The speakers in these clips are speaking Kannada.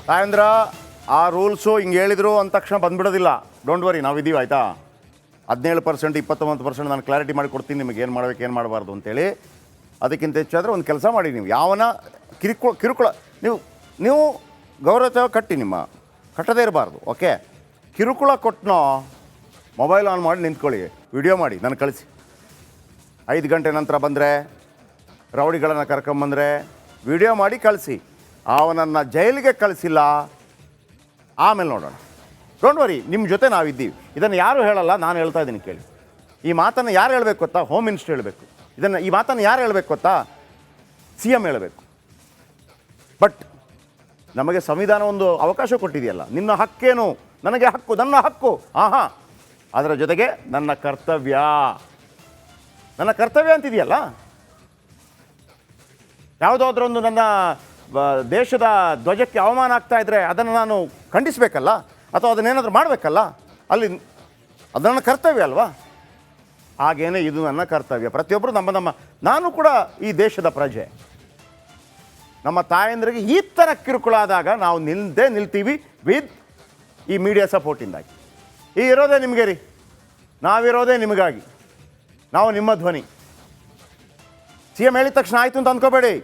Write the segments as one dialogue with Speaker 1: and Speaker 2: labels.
Speaker 1: ತಾಯಂದ್ರ ಆ ರೂಲ್ಸು ಹಿಂಗೆ ಹೇಳಿದ್ರು ಅಂದ ತಕ್ಷಣ ಬಂದ್ಬಿಡೋದಿಲ್ಲ. ಡೋಂಟ್ ವರಿ, ನಾವಿದ್ದೀವಿ ಆಯಿತಾ. 17%, 29% ನಾನು ಕ್ಲಾರಿಟಿ ಮಾಡಿ ಕೊಡ್ತೀನಿ ನಿಮಗೆ ಏನು ಮಾಡಬೇಕು ಏನು ಮಾಡಬಾರ್ದು ಅಂತೇಳಿ. ಅದಕ್ಕಿಂತ ಹೆಚ್ಚಾದರೆ ಒಂದು ಕೆಲಸ ಮಾಡಿ, ನೀವು ಯಾವನ ಕಿರುಕುಳ ನೀವು ಗೌರವ ಕಟ್ಟಿ, ನಿಮ್ಮ ಕಟ್ಟದೇ ಇರಬಾರ್ದು. ಓಕೆ, ಕಿರುಕುಳ ಕೊಟ್ಟನೋ ಮೊಬೈಲ್ ಆನ್ ಮಾಡಿ ನಿಂತ್ಕೊಳ್ಳಿ, ವಿಡಿಯೋ ಮಾಡಿ ನಾನು ಕಳಿಸಿ. 5 ಗಂಟೆ ನಂತರ ಬಂದರೆ, ರೌಡಿಗಳನ್ನು ಕರ್ಕೊಂಬಂದರೆ ವಿಡಿಯೋ ಮಾಡಿ ಕಳಿಸಿ. ಅವನನ್ನು ಜೈಲಿಗೆ ಕಳಿಸಿಲ್ಲ, ಆಮೇಲೆ ನೋಡೋಣ. ಡೋಂಟ್ ವರಿ, ನಿಮ್ಮ ಜೊತೆ ನಾವಿದ್ದೀವಿ. ಇದನ್ನು ಯಾರು ಹೇಳಲ್ಲ, ನಾನು ಹೇಳ್ತಾ ಇದ್ದೀನಿ ಕೇಳಿ. ಈ ಮಾತನ್ನು ಯಾರು ಹೇಳಬೇಕು ಗೊತ್ತಾ? ಹೋಮ್ ಮಿನಿಸ್ಟರ್ ಹೇಳಬೇಕು. ಈ ಮಾತನ್ನು ಯಾರು ಹೇಳಬೇಕು ಗೊತ್ತಾ? CM ಹೇಳಬೇಕು. ಬಟ್ ನಮಗೆ ಸಂವಿಧಾನ ಒಂದು ಅವಕಾಶ ಕೊಟ್ಟಿದೆಯಲ್ಲ, ನಿನ್ನ ಹಕ್ಕೇನು, ನನಗೆ ಹಕ್ಕು, ನನ್ನ ಹಕ್ಕು, ಅದರ ಜೊತೆಗೆ ನನ್ನ ಕರ್ತವ್ಯ ಅಂತಿದೆಯಲ್ಲ. ಯಾವುದಾದ್ರೊಂದು ನನ್ನ ದೇಶದ ಧ್ವಜಕ್ಕೆ ಅವಮಾನ ಆಗ್ತಾ ಇದ್ದರೆ ಅದನ್ನು ನಾನು ಖಂಡಿಸಬೇಕಲ್ಲ, ಅಥವಾ ಅದನ್ನೇನಾದರೂ ಮಾಡಬೇಕಲ್ಲ, ಅದು ನನ್ನ ಕರ್ತವ್ಯ ಅಲ್ವಾ? ಹಾಗೇನೆ ಇದು ನನ್ನ ಕರ್ತವ್ಯ. ಪ್ರತಿಯೊಬ್ಬರು ನಾನು ಕೂಡ ಈ ದೇಶದ ಪ್ರಜೆ. ನಮ್ಮ ತಾಯಂದ್ರಿಗೆ ಈ ಥರ ಕಿರುಕುಳ ಆದಾಗ ನಾವು ನಿಲ್ತೀವಿ ವಿತ್ ಈ ಮೀಡಿಯಾ ಸಪೋರ್ಟಿಂದಾಗಿ. ಇರೋದೇ ನಿಮಗೆ ರೀ, ನಾವಿರೋದೇ ನಿಮಗಾಗಿ, ನಾವು ನಿಮ್ಮ ಧ್ವನಿ. CM ಹೇಳಿದ ತಕ್ಷಣ ಆಯಿತು ಅಂತ ಅಂದ್ಕೋಬೇಡಿ,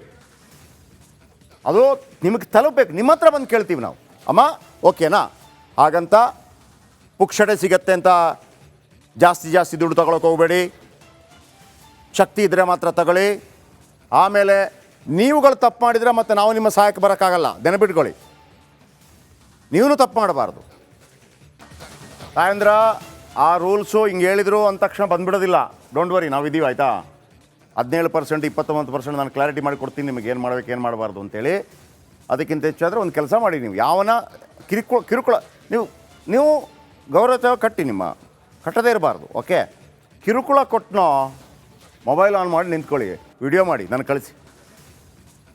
Speaker 1: ಅದು ನಿಮಗೆ ತಲುಪಬೇಕು. ನಿಮ್ಮ ಹತ್ರ ಬಂದು ಕೇಳ್ತೀವಿ ನಾವು, ಅಮ್ಮ ಓಕೆನಾ? ಹಾಗಂತ ಪುಕ್ಷಟೆ ಸಿಗತ್ತೆ ಅಂತ ಜಾಸ್ತಿ ದುಡ್ಡು ತಗೊಳಕ್ಕೆ ಹೋಗಬೇಡಿ. ಶಕ್ತಿ ಇದ್ದರೆ ಮಾತ್ರ ತಗೊಳ್ಳಿ. ಆಮೇಲೆ ನೀವುಗಳು ತಪ್ಪು ಮಾಡಿದರೆ ಮತ್ತು ನಾವು ನಿಮ್ಮ ಸಹಾಯಕ್ಕೆ ಬರೋಕ್ಕಾಗಲ್ಲ, ನೆನಪಿಟ್ಕೊಳ್ಳಿ. ನೀವೂ ತಪ್ಪು ಮಾಡಬಾರ್ದು. ತಾಯಂದ್ರ ಆ ರೂಲ್ಸು ಹಿಂಗೆ ಹೇಳಿದ್ರು ಅಂದ ತಕ್ಷಣ ಬಂದ್ಬಿಡೋದಿಲ್ಲ. ಡೋಂಟ್ ವರಿ, ನಾವಿದ್ದೀವಿ ಆಯಿತಾ. 17%, 29% ನಾನು ಕ್ಲಾರಿಟಿ ಮಾಡಿ ಕೊಡ್ತೀನಿ ನಿಮಗೆ ಏನು ಮಾಡಬೇಕು ಏನು ಮಾಡಬಾರ್ದು ಅಂತೇಳಿ. ಅದಕ್ಕಿಂತ ಹೆಚ್ಚಾದರೆ ಒಂದು ಕೆಲಸ ಮಾಡಿ, ನೀವು ಯಾವನ ಕಿರುಕುಳ ನೀವು ಗೌರವ ಕಟ್ಟಿ, ನಿಮ್ಮ ಕಟ್ಟದೇ ಇರಬಾರ್ದು. ಓಕೆ, ಕಿರುಕುಳ ಕೊಟ್ಟನೋ ಮೊಬೈಲ್ ಆನ್ ಮಾಡಿ ನಿಂತ್ಕೊಳ್ಳಿ, ವಿಡಿಯೋ ಮಾಡಿ ನಾನು ಕಳಿಸಿ.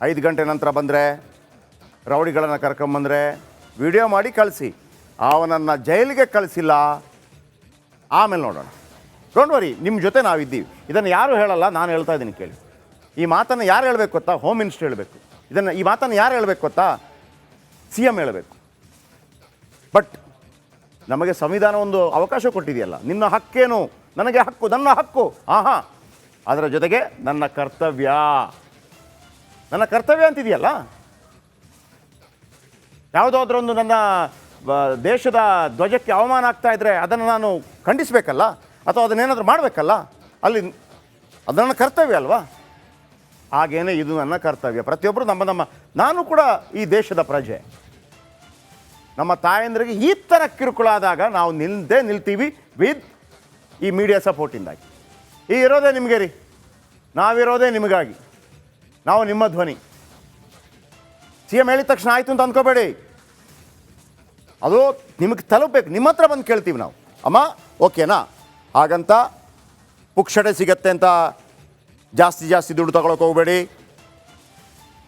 Speaker 1: 5 ಗಂಟೆ ನಂತರ ಬಂದರೆ, ರೌಡಿಗಳನ್ನು ಕರ್ಕೊಂಬಂದರೆ ವಿಡಿಯೋ ಮಾಡಿ ಕಳಿಸಿ. ಅವನನ್ನು ಜೈಲಿಗೆ ಕಳಿಸಿಲ್ಲ, ಆಮೇಲೆ ನೋಡೋಣ. ಡೋಂಟ್ ವರಿ, ನಿಮ್ಮ ಜೊತೆ ನಾವಿದ್ದೀವಿ. ಇದನ್ನು ಯಾರು ಹೇಳಲ್ಲ, ನಾನು ಹೇಳ್ತಾ ಇದ್ದೀನಿ ಕೇಳಿ. ಈ ಮಾತನ್ನು ಯಾರು ಹೇಳಬೇಕು ಗೊತ್ತಾ? ಹೋಮ್ ಮಿನಿಸ್ಟರ್ ಹೇಳಬೇಕು. ಈ ಮಾತನ್ನು ಯಾರು ಹೇಳಬೇಕು ಗೊತ್ತಾ? CM ಹೇಳಬೇಕು. ಬಟ್ ನಮಗೆ ಸಂವಿಧಾನ ಒಂದು ಅವಕಾಶ ಕೊಟ್ಟಿದೆಯಲ್ಲ, ನಿನ್ನ ಹಕ್ಕೇನು, ನನಗೆ ಹಕ್ಕು, ನನ್ನ ಹಕ್ಕು, ಅದರ ಜೊತೆಗೆ ನನ್ನ ಕರ್ತವ್ಯ ಅಂತಿದೆಯಲ್ಲ. ಯಾವುದಾದ್ರೊಂದು ನನ್ನ ದೇಶದ ಧ್ವಜಕ್ಕೆ ಅವಮಾನ ಆಗ್ತಾ ಇದ್ದರೆ ಅದನ್ನು ನಾನು ಖಂಡಿಸಬೇಕಲ್ಲ, ಅಥವಾ ಅದನ್ನೇನಾದರೂ ಮಾಡಬೇಕಲ್ಲ, ಅದು ನನ್ನ ಕರ್ತವ್ಯ ಅಲ್ವಾ? ಹಾಗೇನೆ ಇದು ನನ್ನ ಕರ್ತವ್ಯ. ಪ್ರತಿಯೊಬ್ಬರು ನಾನು ಕೂಡ ಈ ದೇಶದ ಪ್ರಜೆ. ನಮ್ಮ ತಾಯಂದ್ರಿಗೆ ಈ ಥರ ಕಿರುಕುಳ ಆದಾಗ ನಾವು ನಿಲ್ತೀವಿ ವಿತ್ ಈ ಮೀಡಿಯಾ ಸಪೋರ್ಟಿಂದಾಗಿ. ಇರೋದೇ ನಿಮಗೆ ರೀ, ನಾವಿರೋದೇ ನಿಮಗಾಗಿ, ನಾವು ನಿಮ್ಮ ಧ್ವನಿ. CM ಹೇಳಿದ ತಕ್ಷಣ ಆಯಿತು ಅಂತ ಅಂದ್ಕೋಬೇಡಿ, ಅದು ನಿಮಗೆ ತಲುಪಬೇಕು. ನಿಮ್ಮ ಹತ್ರ ಬಂದು ಕೇಳ್ತೀವಿ ನಾವು, ಅಮ್ಮ ಓಕೆನಾ? ಹಾಗಂತ ಪುಕ್ಷಟೆ ಸಿಗತ್ತೆ ಅಂತ ಜಾಸ್ತಿ ದುಡ್ಡು ತಗೊಳಕ್ಕೆ ಹೋಗಬೇಡಿ.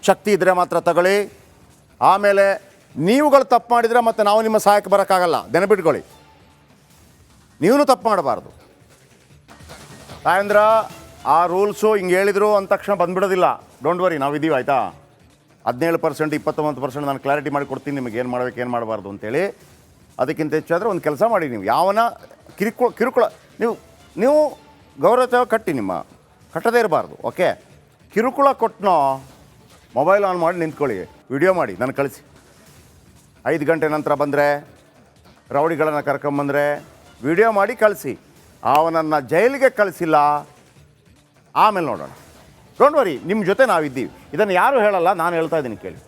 Speaker 1: ಶಕ್ತಿ ಇದ್ದರೆ ಮಾತ್ರ ತಗೊಳ್ಳಿ. ಆಮೇಲೆ ನೀವುಗಳು ತಪ್ಪು ಮಾಡಿದರೆ ಮತ್ತು ನಾವು ನಿಮ್ಮ ಸಹಾಯಕ್ಕೆ ಬರೋಕ್ಕಾಗಲ್ಲ, ನೆನಪಿಟ್ಕೊಳ್ಳಿ. ನೀವೂ ತಪ್ಪು ಮಾಡಬಾರ್ದು. ತಾಯಂದ್ರ ಆ ರೂಲ್ಸು ಹಿಂಗೆ ಹೇಳಿದ್ರು ಅಂದ ತಕ್ಷಣ ಬಂದ್ಬಿಡೋದಿಲ್ಲ. ಡೋಂಟ್ ವರಿ, ನಾವಿದ್ದೀವಿ ಆಯಿತಾ. 17%, 29% ನಾನು ಕ್ಲಾರಿಟಿ ಮಾಡಿ ಕೊಡ್ತೀನಿ ನಿಮಗೆ ಏನು ಮಾಡಬೇಕು ಏನು ಮಾಡಬಾರ್ದು ಅಂತೇಳಿ. ಅದಕ್ಕಿಂತ ಹೆಚ್ಚಾದರೆ ಒಂದು ಕೆಲಸ ಮಾಡಿ, ನೀವು ಯಾವನ ಕಿರುಕುಳ ನೀವು ಗೌರವ ಕಟ್ಟಿ, ನಿಮ್ಮ ಕಟ್ಟದೇ ಇರಬಾರ್ದು. ಓಕೆ, ಕಿರುಕುಳ ಕೊಟ್ಟನೋ ಮೊಬೈಲ್ ಆನ್ ಮಾಡಿ ನಿಂತ್ಕೊಳ್ಳಿ, ವಿಡಿಯೋ ಮಾಡಿ ನಾನು ಕಳಿಸಿ. 5 ಗಂಟೆ ನಂತರ ಬಂದರೆ, ರೌಡಿಗಳನ್ನು ಕರ್ಕೊಂಬಂದರೆ ವಿಡಿಯೋ ಮಾಡಿ ಕಳಿಸಿ. ಅವನನ್ನು ಜೈಲಿಗೆ ಕಳಿಸಿಲ್ಲ, ಆಮೇಲೆ ನೋಡೋಣ. ಡೋಂಟ್ ವರಿ, ನಿಮ್ಮ ಜೊತೆ ನಾವಿದ್ದೀವಿ. ಇದನ್ನು ಯಾರು ಹೇಳಲ್ಲ, ನಾನು ಹೇಳ್ತಾ ಇದ್ದೀನಿ ಕೇಳಿ.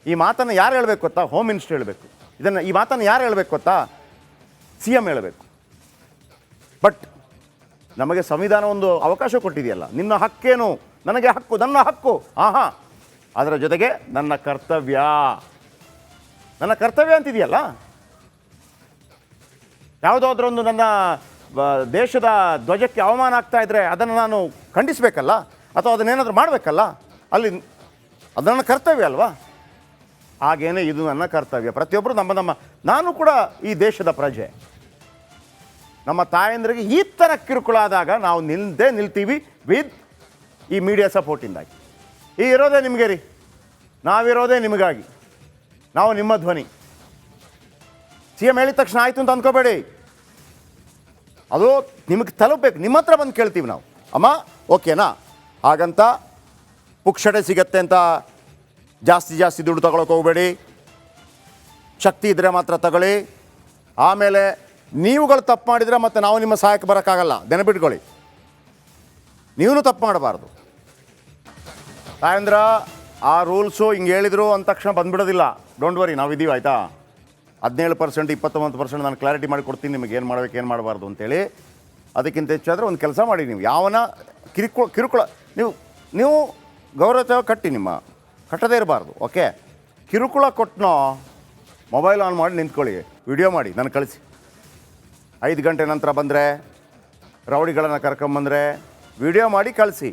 Speaker 1: ಈ ಮಾತನ್ನು ಯಾರು ಹೇಳಬೇಕು ಗೊತ್ತಾ? ಹೋಮ್ ಮಿನಿಸ್ಟರ್ ಹೇಳಬೇಕು. ಈ ಮಾತನ್ನು ಯಾರು ಹೇಳಬೇಕು ಗೊತ್ತಾ? CM ಹೇಳಬೇಕು. ಬಟ್ ನಮಗೆ ಸಂವಿಧಾನ ಒಂದು ಅವಕಾಶ ಕೊಟ್ಟಿದೆಯಲ್ಲ, ನಿನ್ನ ಹಕ್ಕೇನು, ನನಗೆ ಹಕ್ಕು, ನನ್ನ ಹಕ್ಕು, ಅದರ ಜೊತೆಗೆ ನನ್ನ ಕರ್ತವ್ಯ ಅಂತಿದೆಯಲ್ಲ. ಯಾವುದಾದ್ರೊಂದು ನನ್ನ ದೇಶದ ಧ್ವಜಕ್ಕೆ ಅವಮಾನ ಆಗ್ತಾ ಇದ್ದರೆ ಅದನ್ನು ನಾನು ಖಂಡಿಸಬೇಕಲ್ಲ, ಅಥವಾ ಅದನ್ನೇನಾದರೂ ಮಾಡಬೇಕಲ್ಲ, ಅದು ನನ್ನ ಕರ್ತವ್ಯ ಅಲ್ವಾ? ಹಾಗೇನೆ ಇದು ನನ್ನ ಕರ್ತವ್ಯ. ಪ್ರತಿಯೊಬ್ಬರು ನಾನು ಕೂಡ ಈ ದೇಶದ ಪ್ರಜೆ. ನಮ್ಮ ತಾಯಂದ್ರಿಗೆ ಈ ಥರ ಕಿರುಕುಳ ಆದಾಗ ನಾವು ನಿಲ್ತೀವಿ ವಿತ್ ಈ ಮೀಡಿಯಾ ಸಪೋರ್ಟಿಂದಾಗಿ. ಇರೋದೇ ನಿಮಗೆ ರೀ, ನಾವಿರೋದೇ ನಿಮಗಾಗಿ, ನಾವು ನಿಮ್ಮ ಧ್ವನಿ. ಸಿ ಎಂ ಹೇಳಿದ ತಕ್ಷಣ ಆಯಿತು ಅಂತ ಅಂದ್ಕೋಬೇಡಿ, ಅದು ನಿಮಗೆ ತಲುಪಬೇಕು. ನಿಮ್ಮ ಹತ್ರ ಬಂದು ಕೇಳ್ತೀವಿ ನಾವು, ಅಮ್ಮ ಓಕೆನಾ, ಹಾಗಂತ ಪುಕ್ಷಟೆ ಸಿಗತ್ತೆ ಅಂತ ಜಾಸ್ತಿ ದುಡ್ಡು ತಗೊಳಕ್ಕೆ ಹೋಗಬೇಡಿ. ಶಕ್ತಿ ಇದ್ದರೆ ಮಾತ್ರ ತಗೊಳ್ಳಿ. ಆಮೇಲೆ ನೀವುಗಳು ತಪ್ಪು ಮಾಡಿದರೆ ಮತ್ತೆ ನಾವು ನಿಮ್ಮ ಸಹಾಯಕ್ಕೆ ಬರೋಕ್ಕಾಗಲ್ಲ, ನೆನಪಿಟ್ಕೊಳ್ಳಿ. ನೀವೂ ತಪ್ಪು ಮಾಡಬಾರ್ದು ತಾಯಂದ್ರ. ಆ ರೂಲ್ಸು ಹಿಂಗೆ ಹೇಳಿದ್ರು ಅಂದ ತಕ್ಷಣ ಬಂದುಬಿಡೋದಿಲ್ಲ. ಡೋಂಟ್ ವರಿ, ನಾವಿದ್ದೀವಿ ಆಯಿತಾ. 17% 29% ನಾನು ಕ್ಲಾರಿಟಿ ಮಾಡಿ ಕೊಡ್ತೀನಿ ನಿಮಗೆ, ಏನು ಮಾಡಬೇಕು ಏನು ಮಾಡಬಾರ್ದು ಅಂತೇಳಿ. ಅದಕ್ಕಿಂತ ಹೆಚ್ಚಾದರೆ ಒಂದು ಕೆಲಸ ಮಾಡಿ, ನೀವು ಯಾವನ ಕಿರುಕುಳ ನೀವು ಗೌರವ ಕಟ್ಟಿ, ನಿಮ್ಮ ಕಟ್ಟದೇ ಇರಬಾರ್ದು. ಓಕೆ, ಕಿರುಕುಳ ಕೊಟ್ಟನೋ ಮೊಬೈಲ್ ಆನ್ ಮಾಡಿ ನಿಂತ್ಕೊಳ್ಳಿ, ವಿಡಿಯೋ ಮಾಡಿ ನಾನು ಕಳಿಸಿ. 5 ಗಂಟೆ ನಂತರ ಬಂದರೆ, ರೌಡಿಗಳನ್ನು ಕರ್ಕೊಂಬಂದರೆ ವಿಡಿಯೋ ಮಾಡಿ ಕಳಿಸಿ.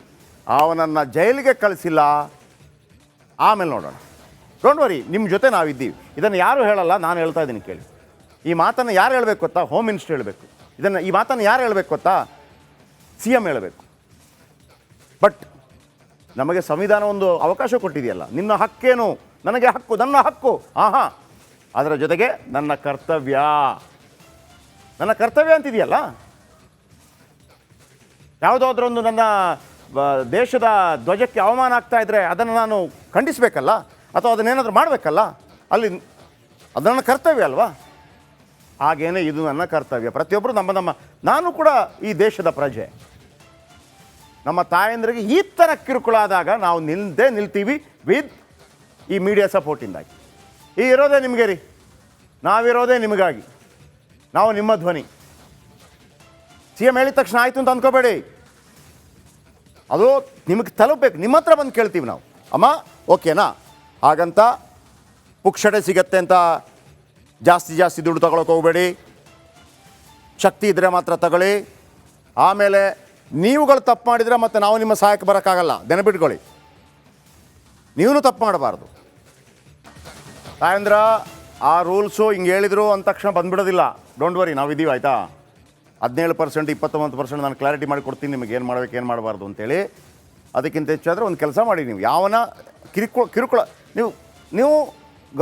Speaker 1: ಅವನನ್ನು ಜೈಲಿಗೆ ಕಳಿಸಿಲ್ಲ, ಆಮೇಲೆ ನೋಡೋಣ. ಡೋಂಟ್ ವರಿ, ನಿಮ್ಮ ಜೊತೆ ನಾವಿದ್ದೀವಿ. ಇದನ್ನು ಯಾರು ಹೇಳಲ್ಲ, ನಾನು ಹೇಳ್ತಾ ಇದ್ದೀನಿ ಕೇಳಿ. ಈ ಮಾತನ್ನು ಯಾರು ಹೇಳಬೇಕು ಗೊತ್ತಾ? ಹೋಮ್ ಮಿನಿಸ್ಟರ್ ಹೇಳಬೇಕು. ಈ ಮಾತನ್ನು ಯಾರು ಹೇಳಬೇಕು ಗೊತ್ತಾ? ಸಿ ಎಂ ಹೇಳಬೇಕು. ಬಟ್ ನಮಗೆ ಸಂವಿಧಾನ ಒಂದು ಅವಕಾಶ ಕೊಟ್ಟಿದೆಯಲ್ಲ, ನಿನ್ನ ಹಕ್ಕೇನು, ನನಗೆ ಹಕ್ಕು, ನನ್ನ ಹಕ್ಕು, ಹಾಂ, ಅದರ ಜೊತೆಗೆ ನನ್ನ ಕರ್ತವ್ಯ ಅಂತಿದೆಯಲ್ಲ. ಯಾವುದಾದ್ರೊಂದು ನನ್ನ ದೇಶದ ಧ್ವಜಕ್ಕೆ ಅವಮಾನ ಆಗ್ತಾ ಇದ್ದರೆ ಅದನ್ನು ನಾನು ಖಂಡಿಸಬೇಕಲ್ಲ, ಅಥವಾ ಅದನ್ನೇನಾದರೂ ಮಾಡಬೇಕಲ್ಲ, ಅಲ್ಲಿ ಅದು ನನ್ನ ಕರ್ತವ್ಯ ಅಲ್ವಾ? ಹಾಗೇನೆ ಇದು ನನ್ನ ಕರ್ತವ್ಯ. ಪ್ರತಿಯೊಬ್ಬರು ನಾನು ಕೂಡ ಈ ದೇಶದ ಪ್ರಜೆ. ನಮ್ಮ ತಾಯಂದ್ರಿಗೆ ಈ ಥರ ಕಿರುಕುಳ ಆದಾಗ ನಾವು ನಿಲ್ತೀವಿ ವಿತ್ ಈ ಮೀಡಿಯಾ ಸಪೋರ್ಟಿಂದಾಗಿ. ಈ ಇರೋದೇ ನಿಮಗೆ ರೀ, ನಾವಿರೋದೇ ನಿಮಗಾಗಿ, ನಾವು ನಿಮ್ಮ ಧ್ವನಿ. ಸಿ ಎಂ ಹೇಳಿದ ತಕ್ಷಣ ಆಯಿತು ಅಂತ ಅಂದ್ಕೋಬೇಡಿ, ಅದು ನಿಮಗೆ ತಲುಪಬೇಕು. ನಿಮ್ಮ ಹತ್ರ ಬಂದು ಕೇಳ್ತೀವಿ ನಾವು, ಅಮ್ಮ ಓಕೆನಾ, ಹಾಗಂತ ಪುಕ್ಷಟೆ ಸಿಗತ್ತೆ ಅಂತ ಜಾಸ್ತಿ ದುಡ್ಡು ತಗೊಳಕ್ಕೆ ಹೋಗಬೇಡಿ. ಶಕ್ತಿ ಇದ್ದರೆ ಮಾತ್ರ ತಗೊಳ್ಳಿ. ಆಮೇಲೆ ನೀವುಗಳು ತಪ್ಪು ಮಾಡಿದರೆ ಮತ್ತೆ ನಾವು ನಿಮ್ಮ ಸಹಾಯಕ್ಕೆ ಬರೋಕ್ಕಾಗಲ್ಲ, ನೆನಪಿಟ್ಕೊಳ್ಳಿ. ನೀವೂ ತಪ್ಪು ಮಾಡಬಾರ್ದು ತಾಯಂದ್ರ. ಆ ರೂಲ್ಸು ಹಿಂಗೆ ಹೇಳಿದ್ರು ಅಂದ ತಕ್ಷಣ ಬಂದುಬಿಡೋದಿಲ್ಲ. ಡೋಂಟ್ ವರಿ, ನಾವಿದ್ದೀವಿ ಆಯಿತಾ. 17% 29% ನಾನು ಕ್ಲಾರಿಟಿ ಮಾಡಿ ಕೊಡ್ತೀನಿ ನಿಮಗೆ, ಏನು ಮಾಡಬೇಕು ಏನು ಮಾಡಬಾರ್ದು ಅಂತೇಳಿ. ಅದಕ್ಕಿಂತ ಹೆಚ್ಚಾದರೆ ಒಂದು ಕೆಲಸ ಮಾಡಿ, ನೀವು ಯಾವನ ಕಿರುಕುಳ ನೀವು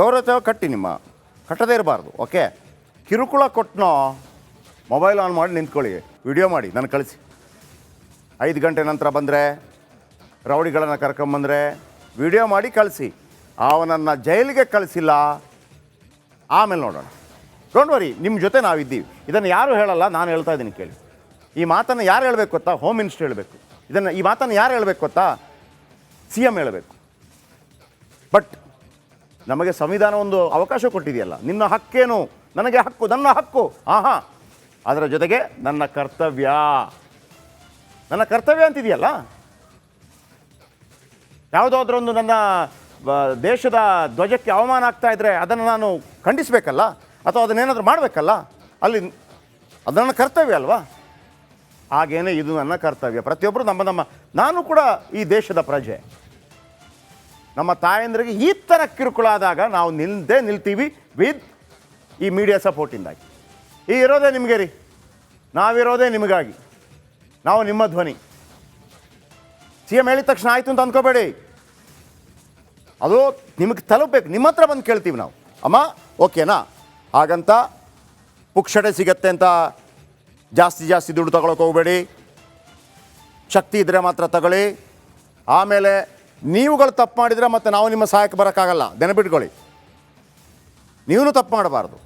Speaker 1: ಗೌರವ ಕಟ್ಟಿ, ನಿಮ್ಮ ಕಟ್ಟದೇ ಇರಬಾರ್ದು. ಓಕೆ, ಕಿರುಕುಳ ಕೊಟ್ಟನೋ ಮೊಬೈಲ್ ಆನ್ ಮಾಡಿ ನಿಂತ್ಕೊಳ್ಳಿ, ವಿಡಿಯೋ ಮಾಡಿ ನಾನು ಕಳಿಸಿ. 5 ಗಂಟೆ ನಂತರ ಬಂದರೆ, ರೌಡಿಗಳನ್ನು ಕರ್ಕೊಂಬಂದರೆ ವಿಡಿಯೋ ಮಾಡಿ ಕಳಿಸಿ. ಅವನನ್ನು ಜೈಲಿಗೆ ಕಳಿಸಿಲ್ಲ, ಆಮೇಲೆ ನೋಡೋಣ. ಡೋಂಟ್ ವರಿ, ನಿಮ್ಮ ಜೊತೆ ನಾವಿದ್ದೀವಿ. ಇದನ್ನು ಯಾರು ಹೇಳಲ್ಲ, ನಾನು ಹೇಳ್ತಾ ಇದ್ದೀನಿ ಕೇಳಿ. ಈ ಮಾತನ್ನು ಯಾರು ಹೇಳಬೇಕು ಗೊತ್ತಾ? ಹೋಮ್ ಮಿನಿಸ್ಟರ್ ಹೇಳಬೇಕು. ಈ ಮಾತನ್ನು ಯಾರು ಹೇಳಬೇಕು ಗೊತ್ತಾ? ಸಿ ಎಂ ಹೇಳಬೇಕು. ಬಟ್ ನಮಗೆ ಸಂವಿಧಾನ ಒಂದು ಅವಕಾಶ ಕೊಟ್ಟಿದೆಯಲ್ಲ, ನಿನ್ನ ಹಕ್ಕೇನು, ನನಗೆ ಹಕ್ಕು, ನನ್ನ ಹಕ್ಕು, ಹಾಂ, ಅದರ ಜೊತೆಗೆ ನನ್ನ ಕರ್ತವ್ಯ ಅಂತಿದೆಯಲ್ಲ. ಯಾವುದಾದ್ರೊಂದು ನನ್ನ ದೇಶದ ಧ್ವಜಕ್ಕೆ ಅವಮಾನ ಆಗ್ತಾ ಇದ್ದರೆ ಅದನ್ನು ನಾನು ಖಂಡಿಸಬೇಕಲ್ಲ, ಅಥವಾ ಅದನ್ನೇನಾದರೂ ಮಾಡಬೇಕಲ್ಲ, ಅಲ್ಲಿ ಅದು ನನ್ನ ಕರ್ತವ್ಯ ಅಲ್ವಾ? ಹಾಗೇನೆ ಇದು ನನ್ನ ಕರ್ತವ್ಯ. ಪ್ರತಿಯೊಬ್ಬರು ನಾನು ಕೂಡ ಈ ದೇಶದ ಪ್ರಜೆ. ನಮ್ಮ ತಾಯಂದ್ರಿಗೆ ಈ ಥರ ಕಿರುಕುಳ ಆದಾಗ ನಾವು ನಿಲ್ತೀವಿ ವಿತ್ ಈ ಮೀಡಿಯಾ ಸಪೋರ್ಟಿಂದಾಗಿ. ಈ ಇರೋದೇ ನಿಮಗೆ ರೀ, ನಾವಿರೋದೇ ನಿಮಗಾಗಿ, ನಾವು ನಿಮ್ಮ ಧ್ವನಿ. ಸಿ ಎಂ ಹೇಳಿದ ತಕ್ಷಣ ಆಯಿತು ಅಂತ ಅಂದ್ಕೋಬೇಡಿ, ಅದು ನಿಮಗೆ ತಲುಪಬೇಕು. ನಿಮ್ಮ ಹತ್ರ ಬಂದು ಕೇಳ್ತೀವಿ ನಾವು, ಅಮ್ಮ ಓಕೆನಾ, ಹಾಗಂತ ಪುಕ್ಷಟೆ ಸಿಗತ್ತೆ ಅಂತ ಜಾಸ್ತಿ ದುಡ್ಡು ತಗೊಳಕ್ಕೆ ಹೋಗಬೇಡಿ. ಶಕ್ತಿ ಇದ್ದರೆ ಮಾತ್ರ ತಗೊಳ್ಳಿ. ಆಮೇಲೆ ನೀವುಗಳು ತಪ್ಪು ಮಾಡಿದರೆ ಮತ್ತೆ ನಾವು ನಿಮ್ಮ ಸಹಾಯಕ್ಕೆ ಬರೋಕ್ಕಾಗಲ್ಲ, ನೆನಪಿಟ್ಕೊಳ್ಳಿ. ನೀವೂ ತಪ್ಪು ಮಾಡಬಾರ್ದು